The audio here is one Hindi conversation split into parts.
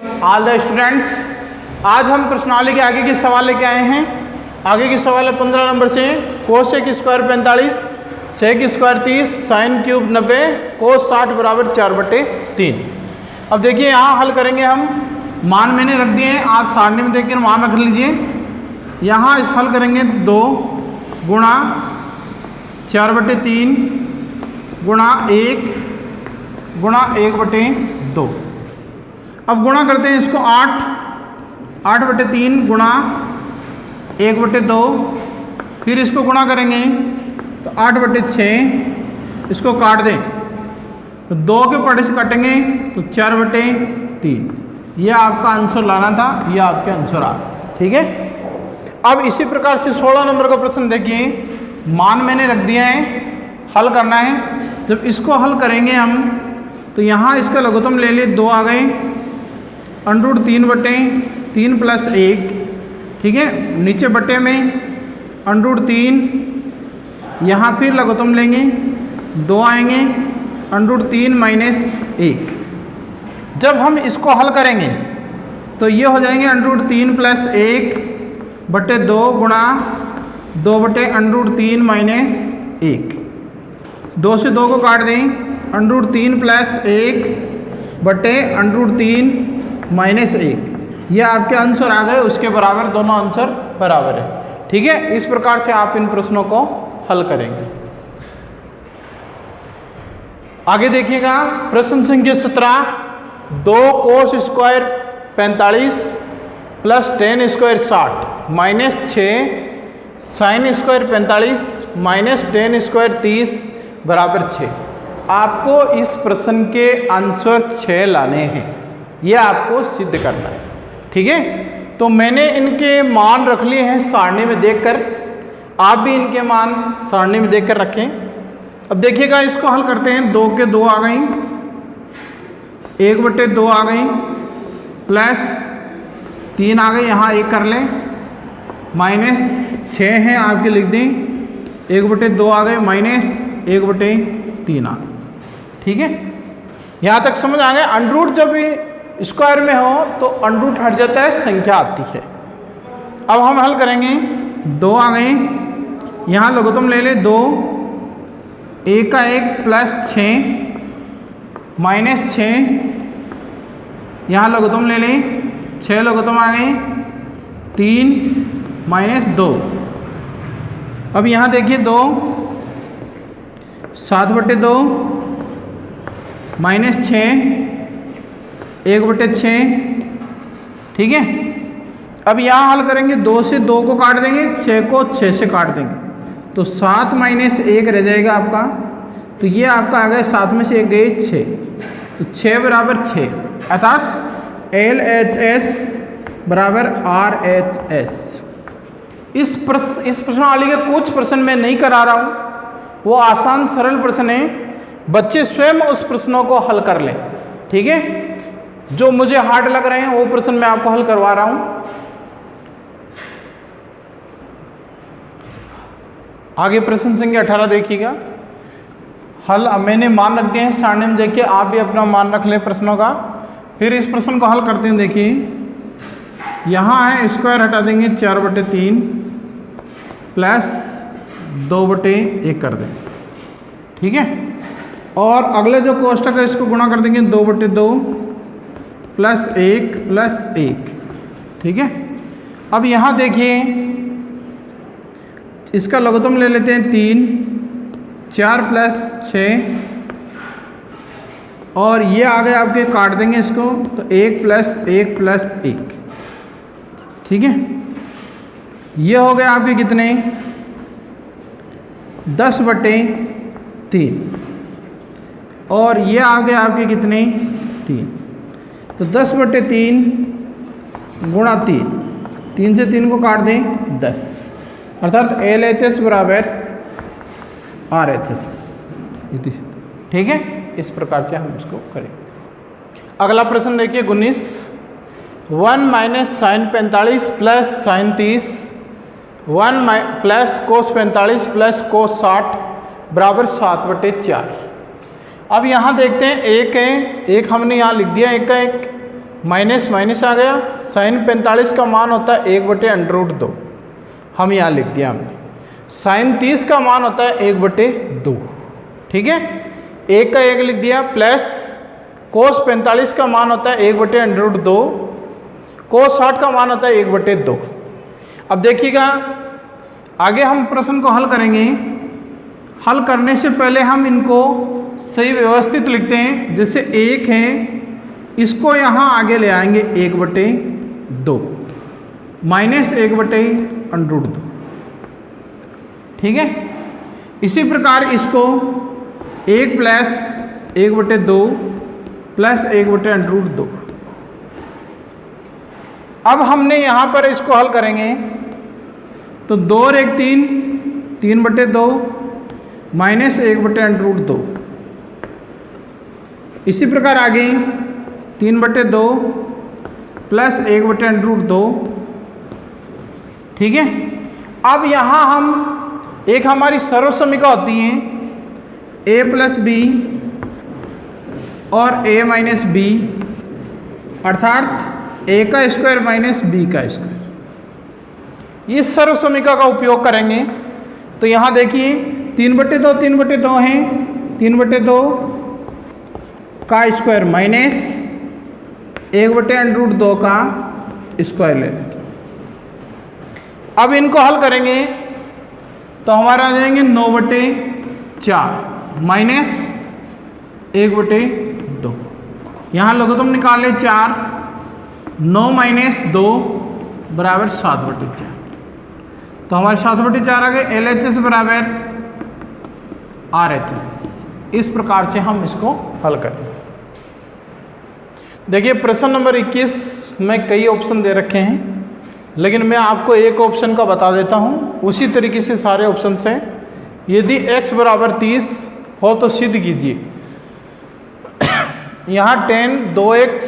ऑल द स्टूडेंट्स, आज हम प्रश्नावली के आगे के सवाल लेके आए हैं। आगे के सवाल है 15 नंबर से। Cosec square 45, sec square 30, sine cube 90, cos 60 बराबर 4/3। अब देखिए यहाँ हल करेंगे हम। मान मैंने रख दिए हैं, आप सारणी में देखकर मान रख लीजिए। यहाँ इस हल करेंगे 2 गुणा 4/3 गुणा 1 गुणा 1/2। अब गुणा करते हैं इसको 8/3 गुणा 1/2। फिर इसको गुणा करेंगे तो 8/6। इसको काट दें तो 2 के पड़े से काटेंगे तो 4/3। यह आपका आंसर लाना था, यह आपके आंसर आ। ठीक है। अब इसी प्रकार से 16 नंबर का प्रश्न देखिए। मान मैंने रख दिया है, हल करना है। जब इसको हल करेंगे हम तो यहाँ इसका लघुत्तम ले लिए 2 आ गए, √3/3 + 1। ठीक है। नीचे बटे में √3, यहाँ फिर लघुत्तम लेंगे 2 आएंगे, √3 - 1। जब हम इसको हल करेंगे तो ये हो जाएंगे √3 + 1/2 गुणा 2/√3 - 1। 2 से 2 को काट दें, √3 + 1/√3 - 1। ये आपके आंसर आ गए, उसके बराबर। दोनों आंसर बराबर है। ठीक है। इस प्रकार से आप इन प्रश्नों को हल करेंगे। आगे देखिएगा प्रश्न संख्या 17। 2 cos square 45 + tan square 60 -6 sine square 45 - tan square 30 बराबर 6। आपको इस प्रश्न के आंसर 6 लाने हैं, यह आपको सिद्ध करना है। ठीक है। तो मैंने इनके मान रख लिए हैं सारणी में देखकर, आप भी इनके मान सारणी में देखकर रखें। अब देखिएगा इसको हल करते हैं। 2 के 2 आ गई, 1/2 आ गई, प्लस 3 आ गई, यहाँ 1 कर लें, -6 है आपके लिख दें, 1/2 आ गए, -1/3 आ गए। ठीक है। यहाँ तक समझ आ गए। अंडरूट जब स्क्वायर में हो तो अंडरूट हट जाता है, संख्या आती है। अब हम हल करेंगे। 2 आ गए, यहाँ लघुत्तम ले ले 2, 1 का 1 + 6 -6, यहाँ लघुत्तम ले लें 6 लघुत्तम आ गए, 3 -2। अब यहाँ देखिए 2 7/2 -6 1/6। ठीक है। अब यहाँ हल करेंगे, 2 से 2 को काट देंगे, 6 को 6 से काट देंगे तो 7 - 1 रह जाएगा आपका। तो ये आपका आ गया, 7 में से 1 गए 6, तो 6 = 6, अर्थात LHS = RHS। इस प्रश्नावली के कुछ प्रश्न मैं नहीं करा रहा हूँ, वो आसान सरल प्रश्न है, बच्चे स्वयं उस प्रश्नों को हल कर लें। ठीक है। जो मुझे हार्ड लग रहे हैं वो प्रश्न मैं आपको हल करवा रहा हूँ। आगे प्रश्न संख्या 18 देखिएगा। हल मैंने मान रख दिए हैं सारणी में, देखिए आप भी अपना मान रख लें प्रश्नों का। फिर इस प्रश्न को हल करते हैं। देखिए यहाँ है, स्क्वायर हटा देंगे, 4/3 + 2/1 कर दें। ठीक है। और अगले जो कोष्टक है इसको गुणा कर देंगे, 2/2 + 1 + 1। ठीक है। अब यहाँ देखिए इसका लघुत्तम ले लेते हैं 3, 4 + 6, और ये आ गए आपके, काट देंगे इसको तो 1 + 1 + 1। ठीक है। ये हो गए आपके कितने, 10/3, और ये आ गए आपके कितने, 3। तो 10/3 गुणा 3, 3 से 3 को काट दें 10, अर्थात LHS = RHS। ठीक है। इस प्रकार से हम इसको करें। अगला प्रश्न देखिए 19। 1 - sin 45 + sin 30, 1 + cos 45 + cos 60 बराबर 7/4। अब यहाँ देखते हैं, एक है, एक हमने यहाँ लिख दिया, 1 का 1, माइनस माइनस आ गया, साइन 45 का मान होता है 1/√2, हम यहाँ लिख दिया हमने। साइन 30 का मान होता है 1/2, ठीक है, 1 का 1 लिख दिया, प्लस कोस 45 का मान होता है 1/√2, कोस 60 का मान होता है 1/2। अब देखिएगा आगे हम प्रश्न को हल करेंगे। हल करने से पहले हम इनको सही व्यवस्थित लिखते हैं। जैसे 1 है, इसको यहाँ आगे ले आएंगे 1/2 माइनस 1/√2, ठीक है। इसी प्रकार इसको 1 प्लस 1/2 प्लस 1/√2। अब हमने यहाँ पर इसको हल करेंगे तो 2 और 1 3, 3/2 माइनस 1/√2। इसी प्रकार आगे 3/2 प्लस 1/√2, ठीक है। अब यहाँ हम एक हमारी सर्वसमीका होती है a प्लस बी और a माइनस बी, अर्थात a का स्क्वायर माइनस b का स्क्वायर। इस सर्वसमीका का उपयोग करेंगे। तो यहाँ देखिए 3/2 3/2 है, 3/2 का स्क्वायर माइनस 1/√2 का स्क्वायर ले लेंगे। अब इनको हल करेंगे तो हमारा आ जाएंगे 9/4 माइनस 1/2। यहाँ लघुत्तम निकाल ले 4, 9 माइनस 2 बराबर 7/4। तो हमारे 7/4 आ गए। LHS बराबर RHS। इस प्रकार से हम इसको हल करें। देखिए प्रश्न नंबर 21 में कई ऑप्शन दे रखे हैं, लेकिन मैं आपको एक ऑप्शन का बता देता हूँ। उसी तरीके से सारे ऑप्शन हैं। यदि x बराबर 30 हो तो सिद्ध कीजिए। यहाँ 10 2x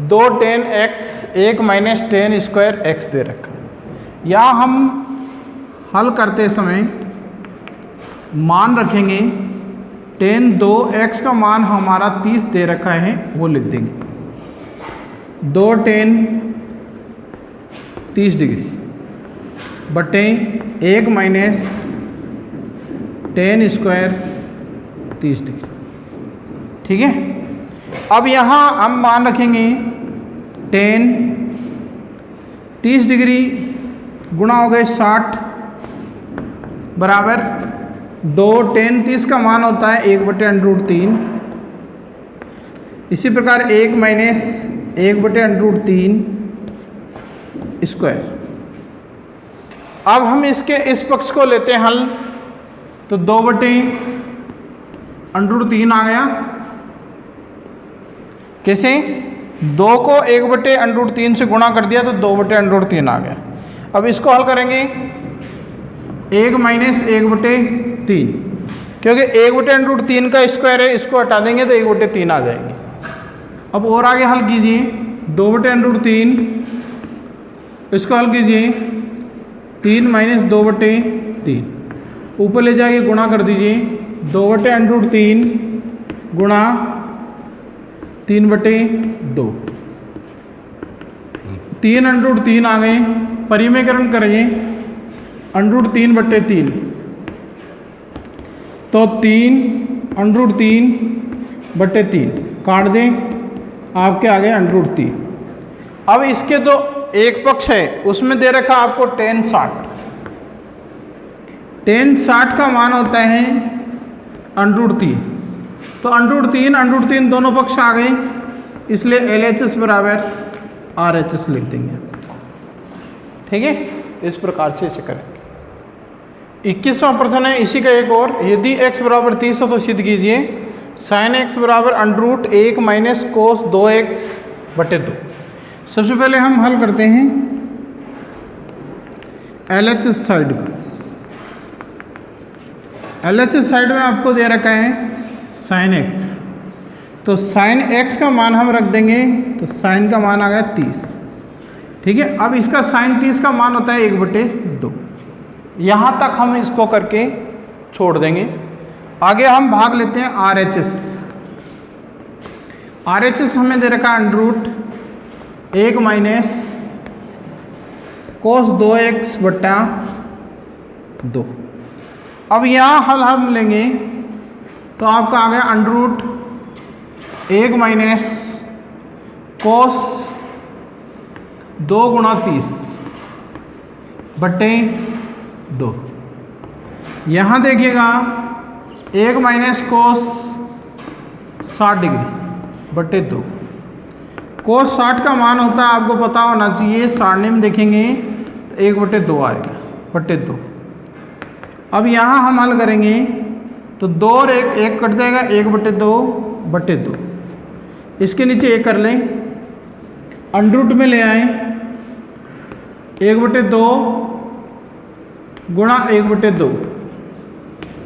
2 10x 1 minus 10 square x दे रखा है। यहाँ हम हल करते समय मान रखेंगे 10 2x का मान हमारा 30 दे रखा है, वो लिख देंगे 2 10 30 डिग्री बटे 1 माइनस 10 स्क्वायर 30 डिग्री, ठीक है। अब यहाँ हम मान रखेंगे 10 30 डिग्री गुणा हो गए 60 बराबर 2 10 30 का मान होता है 1/√3। इसी प्रकार 1 माइनस 1/√3 स्क्वायर। अब हम इसके इस पक्ष को लेते हैं हल, तो 2/√3 आ गया। कैसे? 2 को 1/√3 से गुणा कर दिया तो 2/√3 आ गया। अब इसको हल करेंगे 1 माइनस 1/3, क्योंकि 1/√3 का स्क्वायर है, इसको हटा देंगे तो 1/3 आ जाएगी। अब और आगे हल कीजिए 2/√3, इसको हल कीजिए 3 माइनस 2/3, ऊपर ले जाके गुणा कर दीजिए 2/√3 गुणा 3/2, 3/3 आ गए। परिमेयकरण करेंगे √3/3, तो 3/3/3 काट दें, आपके आ गए √3। अब इसके जो एक पक्ष है उसमें दे रखा आपको tan 60। tan 60 का मान होता है √3, तो √3 दोनों पक्ष आ गए, इसलिए LHS बराबर RHS लिख देंगे, ठीक है। इस प्रकार से इसे करें। 21वां प्रश्न है इसी का एक और। यदि x बराबर 30 हो तो सिद्ध कीजिए sin x बराबर √1 माइनस कोस 2x/2। सबसे पहले हम हल करते हैं LHS साइड का। LHS साइड में आपको दे रखा है sin x, तो sin x का मान हम रख देंगे, तो sin का मान आ गया 30, ठीक है। अब इसका sin 30 का मान होता है 1/2। यहाँ तक हम इसको करके छोड़ देंगे। आगे हम भाग लेते हैं RHS। RHS हमें दे रखा अंडर 1 माइनस cos 2x बट्टा 2। अब यहाँ हल हम लेंगे तो आपका आ गया अंडर 1 माइनस cos 2 गुणा 30 बट्टे 2। यहाँ देखिएगा 1 माइनस cos 60 डिग्री बट्टे 2। cos 60 का मान होता है आपको पता होना चाहिए, सारणी में देखेंगे तो 1 बट्टे 2 आएगा बट्टे 2। अब यहाँ हम हल करेंगे तो 2 और 1 कट जाएगा, 1 बट्टे 2 बट्टे 2। इसके नीचे 1 कर लें, अंडर रूट में ले आए 1 बट्टे 2 गुणा 1 बट्टे 2,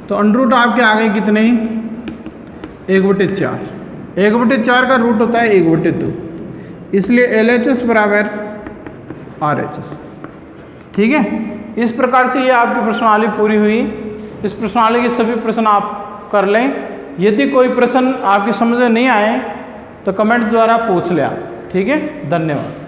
तो अंडर रूट आपके आ गए कितने 1 बट्टे 4। 1 बट्टे 4 का रूट होता है 1 बट्टे 2, इसलिए LHS बराबर RHS। ठीक है, इस प्रकार से ये आपकी प्रश्नावली पूरी हुई। इस प्रश्नावली के सभी प्रश्न आप कर लें। यदि कोई प्रश्न आपकी समझ में नहीं आए तो कमेंट द्वारा पूछ लें आप। ठीक है, धन्यवाद।